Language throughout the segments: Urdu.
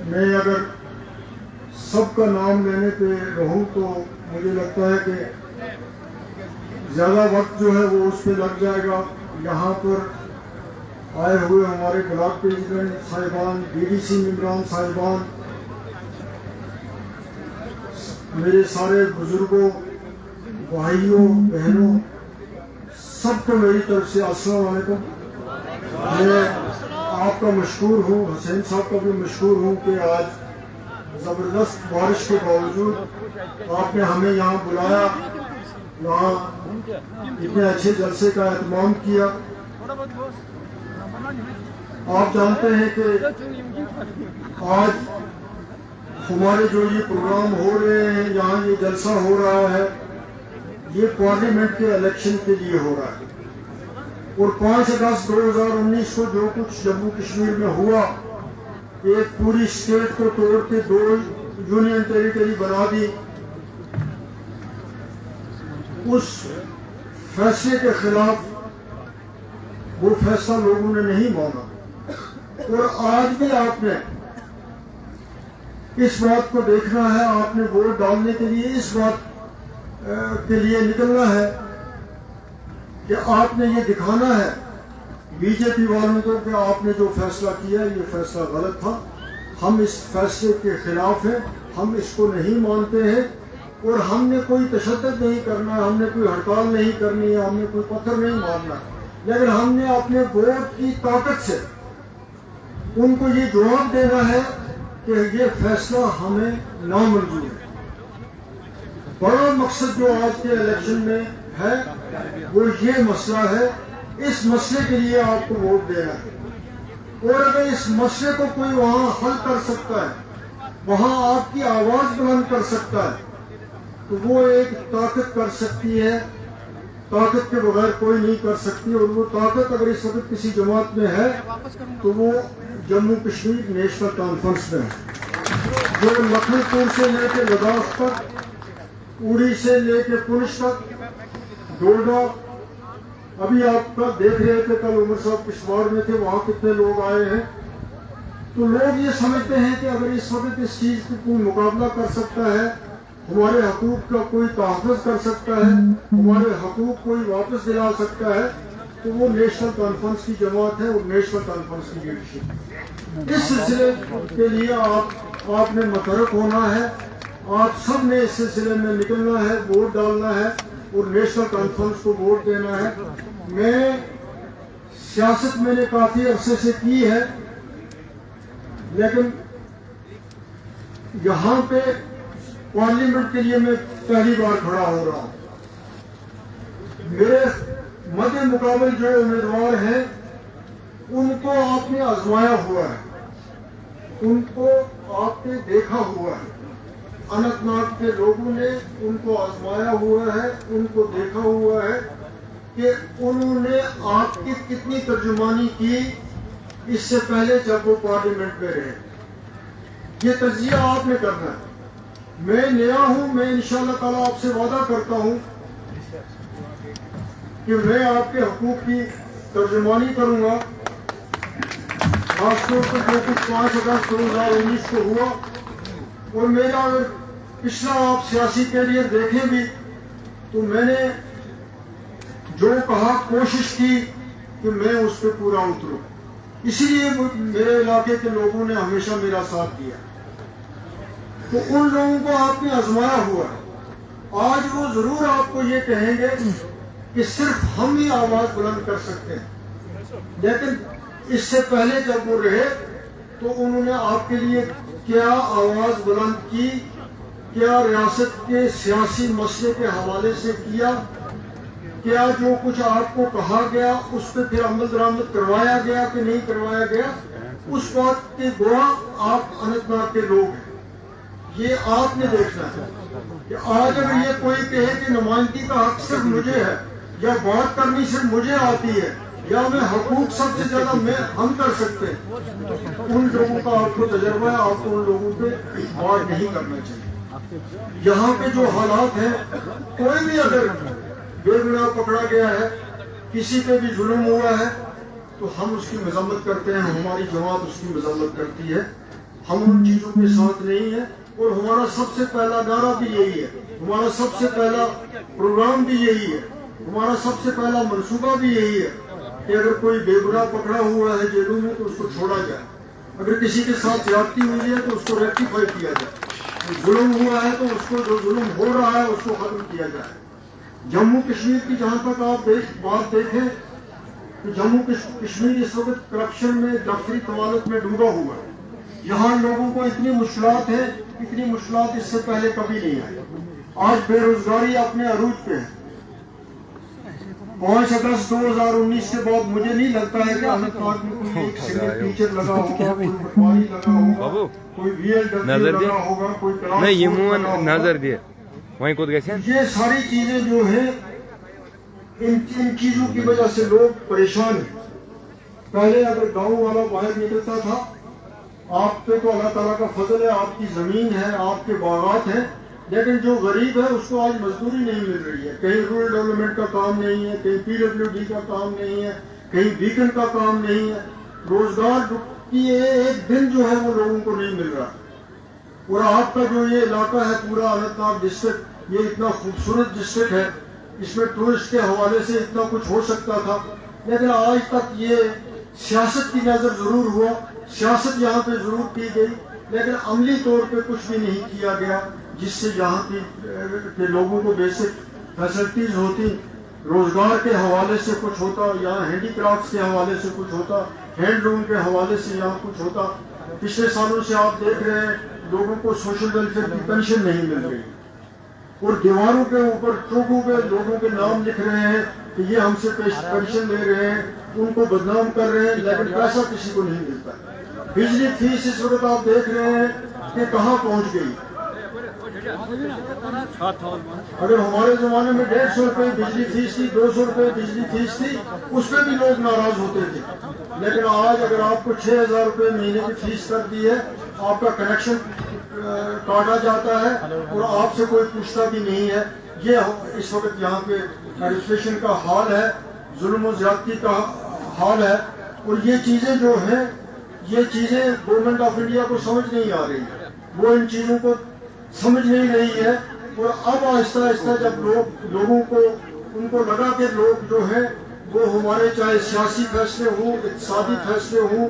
میں اگر سب کا نام لینے پہ رہوں تو مجھے لگتا ہے کہ زیادہ وقت جو ہے وہ اس پہ لگ جائے گا. یہاں پر آئے ہوئے ہمارے بلاک پریزیڈنٹ صاحبان، ڈی ڈی سی ممبران صاحبان، میرے سارے بزرگوں، بھائیوں، بہنوں، سب کو میری طرف سے السلام علیکم. میں آپ کا مشکور ہوں، حسین صاحب کا بھی مشکور ہوں کہ آج زبردست بارش کے باوجود آپ نے ہمیں یہاں بلایا، یہاں اتنے اچھے جلسے کا اہتمام کیا. آپ جانتے ہیں کہ آج ہمارے جو یہ پروگرام ہو رہے ہیں، یہاں یہ جلسہ ہو رہا ہے، یہ پارلیمنٹ کے الیکشن کے لیے ہو رہا ہے. اور 5 اگست 2019 کو جو کچھ جموں کشمیر میں ہوا، ایک پوری اسٹیٹ کو توڑ کے 2 یونین ٹیریٹری بنا دی، اس فیصلے کے خلاف وہ فیصلہ لوگوں نے نہیں مانا. اور آج بھی آپ نے اس بات کو دیکھنا ہے، آپ نے ووٹ ڈالنے کے لیے اس بات کے لیے نکلنا ہے کہ آپ نے یہ دکھانا ہے بی جے پی والوں کو کہ آپ نے جو فیصلہ کیا یہ فیصلہ غلط تھا، ہم اس فیصلے کے خلاف ہیں، ہم اس کو نہیں مانتے ہیں، اور ہم نے کوئی تشدد نہیں کرنا ہے، ہم نے کوئی ہڑتال نہیں کرنی ہے، ہم نے کوئی پتھر نہیں مارنا ہے، لیکن ہم نے اپنے ووٹ کی طاقت سے ان کو یہ جواب دینا ہے کہ یہ فیصلہ ہمیں نامنظور ہے. بڑا مقصد جو آج کے الیکشن میں ہے وہ یہ مسئلہ ہے، اس مسئلے کے لیے آپ کو ووٹ دینا ہے. اور اگر اس مسئلے کو کوئی وہاں حل کر سکتا ہے، وہاں آپ کی آواز بلند کر سکتا ہے، تو وہ ایک طاقت کر سکتی ہے، طاقت کے بغیر کوئی نہیں کر سکتی. اور وہ طاقت اگر اس وقت کسی جماعت میں ہے تو وہ جموں کشمیر نیشنل کانفرنس میں ہے، جو لکھنؤ پور سے لے کے لداخ تک، اوڑی سے لے کے پونچھ تک، ڈوڈا. ابھی آپ کا دیکھ رہے تھے کل عمر صاحب پشاور میں تھے، وہاں کتنے لوگ آئے ہیں. تو لوگ یہ سمجھتے ہیں کہ اگر اس وقت اس چیز کو کوئی مقابلہ کر سکتا ہے، ہمارے حقوق کا کوئی تحفظ کر سکتا ہے، ہمارے حقوق کوئی واپس دلا سکتا ہے، تو وہ نیشنل کانفرنس کی جماعت ہے اور نیشنل کانفرنس کی لیڈرشپ. اس سلسلے کے لیے آپ نے متحرک ہونا ہے، آپ سب نے اس سلسلے میں نکلنا ہے، ووٹ ڈالنا ہے اور نیشنل کانفرنس کو ووٹ دینا ہے. میں سیاست میں نے کافی عرصے سے کی ہے، لیکن یہاں پہ پارلیمنٹ کے لیے میں پہلی بار کھڑا ہو رہا ہوں. میرے مد مقابل جو امیدوار ہیں ان کو آپ نے آزمایا ہوا ہے، ان کو آپ نے دیکھا ہوا ہے. اننت ناگ کے لوگوں نے ان کو آزمایا ہوا ہے، ان کو دیکھا ہوا ہے کہ انہوں نے آپ کی کتنی ترجمانی کی اس سے پہلے جب وہ پارلیمنٹ میں رہے. یہ تجزیہ آپ نے کرنا ہے. میں نیا ہوں، میں انشاءاللہ تعالیٰ آپ سے وعدہ کرتا ہوں کہ میں آپ کے حقوق کی ترجمانی کروں گا. خاص طور پر جو کچھ 5 اگست 2019 کو ہوا، اور میرا اگر پچھلا آپ سیاسی کیریئر دیکھیں بھی تو میں نے جو کہا کوشش کی کہ میں اس پہ پورا اتروں. اسی لیے میرے علاقے کے لوگوں نے ہمیشہ میرا ساتھ دیا. تو ان لوگوں کو آپ نے آزمایا ہوا ہے. آج وہ ضرور آپ کو یہ کہیں گے کہ صرف ہم ہی آواز بلند کر سکتے ہیں، لیکن اس سے پہلے جب وہ رہے تو انہوں نے آپ کے لیے کیا آواز بلند کی، کیا ریاست کے سیاسی مسئلے کے حوالے سے کیا، کیا جو کچھ آپ کو کہا گیا اس پہ پھر عمل درآمد کروایا گیا کہ نہیں کروایا گیا، اس بات کے گواہ آپ اننت ناگ کے لوگ ہیں. یہ آپ نے دیکھنا ہے کہ آج اگر یہ کوئی کہے کہ نمائندگی کا حق صرف مجھے ہے، یا بات کرنی صرف مجھے آتی ہے، یا میں حقوق سب سے زیادہ ہم کر سکتے ہیں، ان لوگوں کا آپ کو تجربہ ہے، آپ کو ان لوگوں پہ بات نہیں کرنا چاہیے. یہاں پہ جو حالات ہیں، کوئی بھی اگر بے گناہ پکڑا گیا ہے، کسی پہ بھی ظلم ہوا ہے، تو ہم اس کی مذمت کرتے ہیں، ہماری جماعت اس کی مذمت کرتی ہے. ہم ان چیزوں کے ساتھ نہیں ہیں، اور ہمارا سب سے پہلا نعرہ بھی یہی ہے، ہمارا سب سے پہلا پروگرام بھی یہی ہے، ہمارا سب سے پہلا منصوبہ بھی یہی ہے کہ اگر کوئی بے گناہ پکڑا ہوا ہے جیلوں میں تو اس کو چھوڑا جائے، اگر کسی کے ساتھ زیادتی ہوئی ہے تو اس کو ریکٹیفائی کیا جائے، ظلم ہوا ہے تو اس کو جو ظلم ہو رہا ہے اس کو ختم کیا جائے۔ جموں کشمیر کی جہاں تک آپ بات دیکھیں تو جموں کشمیر اس وقت کرپشن میں، دفتری قوالت میں ڈوبا ہوا ہے۔ یہاں لوگوں کو اتنی مشکلات ہیں، اتنی مشکلات اس سے پہلے کبھی نہیں آئی۔ آج بے روزگاری اپنے عروج پہ ہے۔ 5 اگست 2019 کے بعد مجھے نہیں لگتا ہے کہ اننت ناگ میں کوئی ایک سنگل ٹیچر لگا ہوگا، کوئی پٹواری لگا ہوگا، کوئی VLW لگا ہوگا، کوئی یہ ساری چیزیں جو ہیں ان چیزوں کی وجہ سے لوگ پریشان ہیں۔ پہلے اگر گاؤں والا باہر نکلتا تھا، آپ پہ تو اللہ تعالیٰ کا فضل ہے، آپ کی زمین ہے، آپ کے باغات ہیں، لیکن جو غریب ہے اس کو آج مزدوری نہیں مل رہی ہے، کہیں رورل ڈیولپمنٹ کا کام نہیں ہے، کہیں PWD کا کام نہیں ہے، کہیں بیکن کا کام نہیں ہے، روزگار کی ایک دن جو ہے وہ لوگوں کو نہیں مل رہا۔ اور آپ کا جو یہ علاقہ ہے پورا اننت ناگ ڈسٹرکٹ، یہ اتنا خوبصورت ڈسٹرکٹ ہے، اس میں ٹورسٹ کے حوالے سے اتنا کچھ ہو سکتا تھا، لیکن آج تک یہ سیاست کی نظر ضرور ہوا، سیاست یہاں پہ ضرور کی گئی، لیکن عملی طور پہ کچھ بھی نہیں کیا گیا جس سے یہاں کے لوگوں کو بیسک فیسلٹیز ہوتی، روزگار کے حوالے سے کچھ ہوتا، یہاں ہینڈی کرافٹس کے حوالے سے کچھ ہوتا، ہینڈ لوم کے حوالے سے یہاں کچھ ہوتا۔ پچھلے سالوں سے آپ دیکھ رہے ہیں لوگوں کو سوشل ویلفیئر کی پینشن نہیں مل رہی، اور دیواروں کے اوپر چوکوں پہ لوگوں کے نام لکھ رہے ہیں کہ یہ ہم سے پینشن لے رہے ہیں، ان کو بدنام کر رہے ہیں، لیکن پیسہ کسی کو نہیں ملتا۔ بجلی فیس اس وقت آپ دیکھ رہے ہیں کہ کہاں پہنچ گئی۔ اگر ہمارے زمانے میں 150 روپے بجلی فیس تھی، 200 روپے بجلی فیس تھی، اس پہ بھی لوگ ناراض ہوتے تھے، لیکن آج اگر آپ کو 6000 روپے مہینے کی فیس کر دی ہے، آپ کا کنیکشن کاٹا جاتا ہے اور آپ سے کوئی پوچھتا بھی نہیں ہے۔ یہ اس وقت یہاں پہ ایڈمنسٹریشن کا حال ہے، ظلم و زیادتی کا حال ہے، اور یہ چیزیں جو ہیں، یہ چیزیں گورنمنٹ آف انڈیا کو سمجھ نہیں آ رہی، وہ ان چیزوں کو سمجھ نہیں رہی ہے۔ اور اب آہستہ آہستہ جب لوگوں کو ان کو لگا کہ لوگ جو ہیں وہ ہمارے چاہے سیاسی فیصلے ہوں، اقتصادی فیصلے ہوں،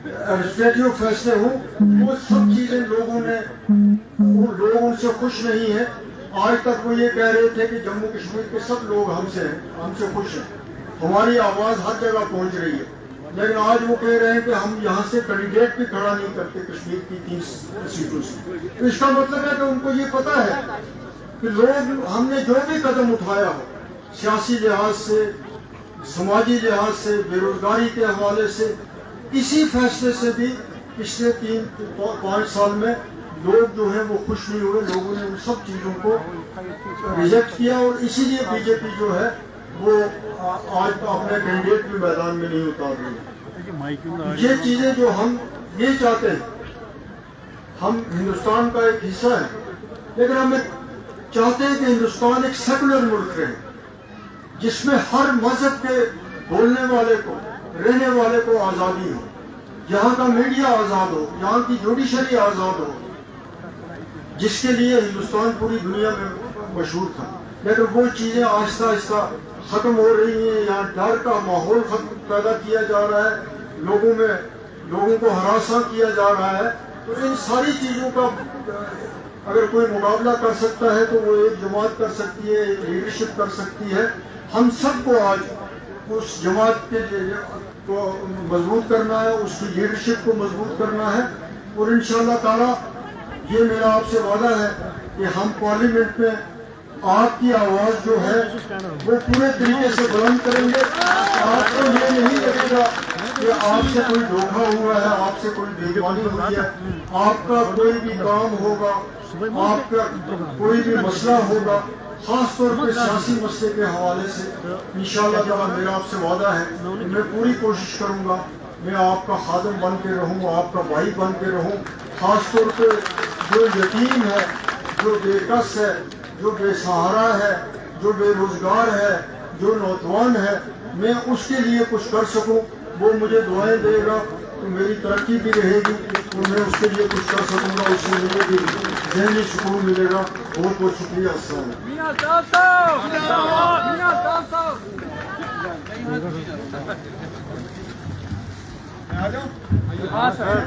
ایڈمنسٹریٹو فیصلے ہوں، وہ سب چیزیں لوگ ان سے خوش نہیں ہیں۔ آج تک وہ یہ کہہ رہے تھے کہ جموں کشمیر کے سب لوگ ہم سے خوش ہیں، ہماری آواز ہر جگہ پہنچ رہی ہے، لیکن آج وہ کہہ رہے ہیں کہ ہم یہاں سے کینڈیڈیٹ بھی کھڑا نہیں کرتے کشمیر کی 30 سیٹوں سے۔ اس کا مطلب ہے کہ ان کو یہ پتا ہے کہ لوگ ہم نے جو بھی قدم اٹھایا ہو، سیاسی لحاظ سے، سماجی لحاظ سے، بے روزگاری کے حوالے سے، اسی فیصلے سے بھی پچھلے 3-5 سال میں لوگ جو ہیں وہ خوش نہیں ہوئے، لوگوں نے ان سب چیزوں کو ریجیکٹ کیا، اور اسی لیے BJP جو ہے وہ آج اپنے کینڈیڈیٹ بھی میدان میں نہیں اتار رہی۔ یہ چیزیں جو ہم یہ چاہتے ہیں، ہم ہندوستان کا ایک حصہ ہے، لیکن ہم چاہتے ہیں کہ ہندوستان ایک سیکولر ملک رہے، جس میں ہر مذہب کے بولنے والے کو، رہنے والے کو آزادی ہو، یہاں کا میڈیا آزاد ہو، یہاں کی جوڈیشری آزاد ہو، جس کے لیے ہندوستان پوری دنیا میں مشہور تھا، لیکن وہ چیزیں آہستہ آہستہ ختم ہو رہی ہیں۔ یہاں ڈر کا ماحول پیدا کیا جا رہا ہے، لوگوں کو ہراساں کیا جا رہا ہے۔ تو ان ساری چیزوں کا اگر کوئی مقابلہ کر سکتا ہے تو وہ ایک جماعت کر سکتی ہے، ایک لیڈرشپ کر سکتی ہے۔ ہم سب کو آج اس جماعت کے کو مضبوط کرنا ہے، اس کی لیڈرشپ کو مضبوط کرنا ہے، اور انشاءاللہ تعالی یہ میرا آپ سے وعدہ ہے کہ ہم پارلیمنٹ میں آپ کی آواز جو ہے وہ پورے طریقے سے بلند کریں گے۔ آپ کو یہ نہیں لگے گا کہ آپ سے کوئی دھوکہ ہوا ہے، آپ سے کوئی بے ایمانی ہوئی ہے۔ آپ کا کوئی بھی کام ہوگا، آپ کا کوئی بھی مسئلہ ہوگا، خاص طور پہ سیاسی مسئلے کے حوالے سے انشاءاللہ تعالیٰ میرا آپ سے وعدہ ہے کہ میں پوری کوشش کروں گا، میں آپ کا خادم بن کے رہوں، آپ کا بھائی بن کے رہوں۔ خاص طور پہ جو یتیم ہے، جو بے کس ہے، جو بے سہارا ہے، جو بے روزگار ہے، جو نوجوان ہے، میں اس کے لیے کچھ کر سکوں، وہ مجھے دعائیں دے گا، تو میری ترقی بھی رہے گی اور میں اس کے لیے کچھ کر سکوں گا, اس سے مجھے بھی ذہنی سکون ملے گا. بہت بہت شکریہ. السلام علیکم.